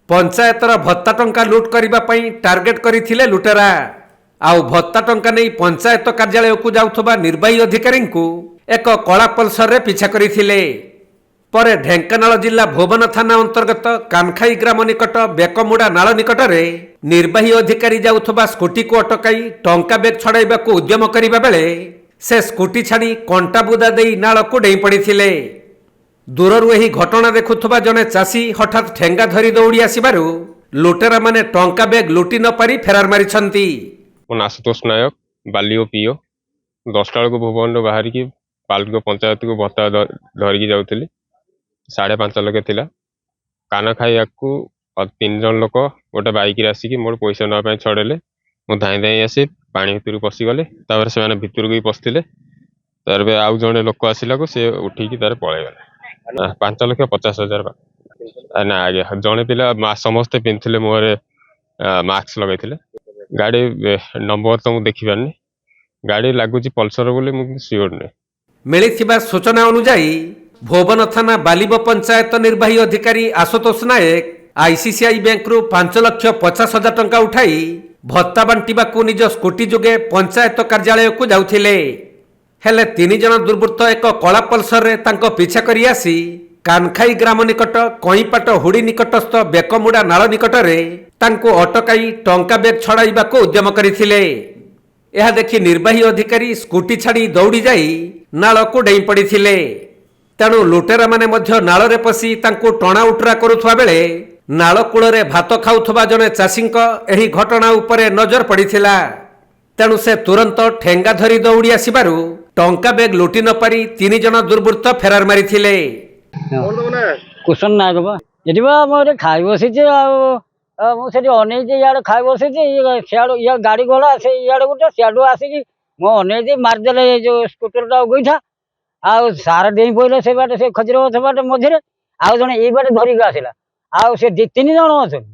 पंचायतर भत्ता टंका लुट करने टार्गेट करथिले लुटेरा। आउ भत्ता टंका नहीं पंचायत कार्यालय को जाउथबा निर्वाही अधिकारी को एक कला पल्सर रे पीछा करथिले। पर ढेंकानाल जिला भुवन थाना अंतर्गत कानखाई ग्राम निकट बेकमुड़ा नाल निकट में निर्वाही अधिकारी जाउथबा स्कूटी को अटकाई टंका बेग छड़ाइबा को उद्यम करिबा बेले से स्कूटी छाड़ी कंटाबुदा देई नाल को डेई पड़िथिले। दूररू यही घटना देखुथबा जने चाषी हठात ठेंगा धरी दौड़ी आसबारु लुटेरा माने टंका बेग लुटी न पारी फेरार मारिछंती। आशुतोष नायक बाली पीओ 10टा बेलू भुवन बाहर की पाल्को पंचायत को भत्ता धरिकी जाऊली 5.5 लाख थिला। काना खाई को 3 जन लोक गोटे बाइक आसिक मोर पैसा ना छड़ेले। मु धाई धाई आसी पानी भितर पशिगले से भितर भी पशिले। तार आउ जड़े लोक आसला को सी उठिकी तार पलैगले 5,50,000 ना आगे जड़े पिला समस्ते पिंधे मुहरे मास्क लगे। गाड़ी नंबर तो मुझे देखी पारनी गाड़ी लगुच पल्सर बोली मुझे सियोर नहीं। मिलिथिबा सूचना अनुसार भुवन थाना बालिब पंचायत निर्वाही अधिकारी आशुतोष नायक आईसीसीआई बैंक रु 5,50,000 टंका उठाई भत्ता बांटिबाकू निज स्कूटी जोगे पंचायत कार्यालय को जाउथिले। हेले 3 जन दुर्बृत्त एक कला पल्सर रे तांको पीछा करी आसी कानखाई ग्राम निकट कईपाट हुड़ी निकटस्थ बेकमुड़ा नाल निकट रे तांको अटकाई टंका बेग छड़ाइबाकू उद्यम करथिले। यह देखि निर्वाही अधिकारी स्कूटी छाड़ी दौड़ी जाई नाल को डेई पड़िथिले। तेणु लुटेरा माने मध्य नाल रे पसी तांको टणा उटरा करुथवा बेले नाल कूଳରେ भात खाउथबा जने चाषींक एही घटना उपरे नजर पड़िथिला। तेणु से तुरंत ठेंगा धरी दौड़ी आसबारु टंका बेग लुटी न पारी 3 जन दुर्बृत्त फेरार मारिथिले। कुशन नायक बा एठी बा मोरे खाई बसिचे आ मु सेठी अनेजे याड खाई बसिचे सियाडो या गाड़ी घोड़ा से याड गुटे सियाडो आसिकी मो अनेजे मार देले जो स्कूटर टा गइठा आ सारा डेई पइले से बाटे से खजर गछ बाटे मझिरे आ जने ए बाटे धरिक आसिला आ से 3 जन अछन।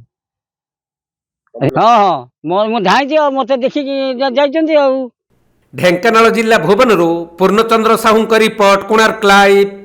हां हां मु धाइची आ मते देखिकी जाइचंती आ। ढेंकानाल जिला भुवनरू पूर्णचंद्र साहू रिपोर्ट कोणार्क लाइव।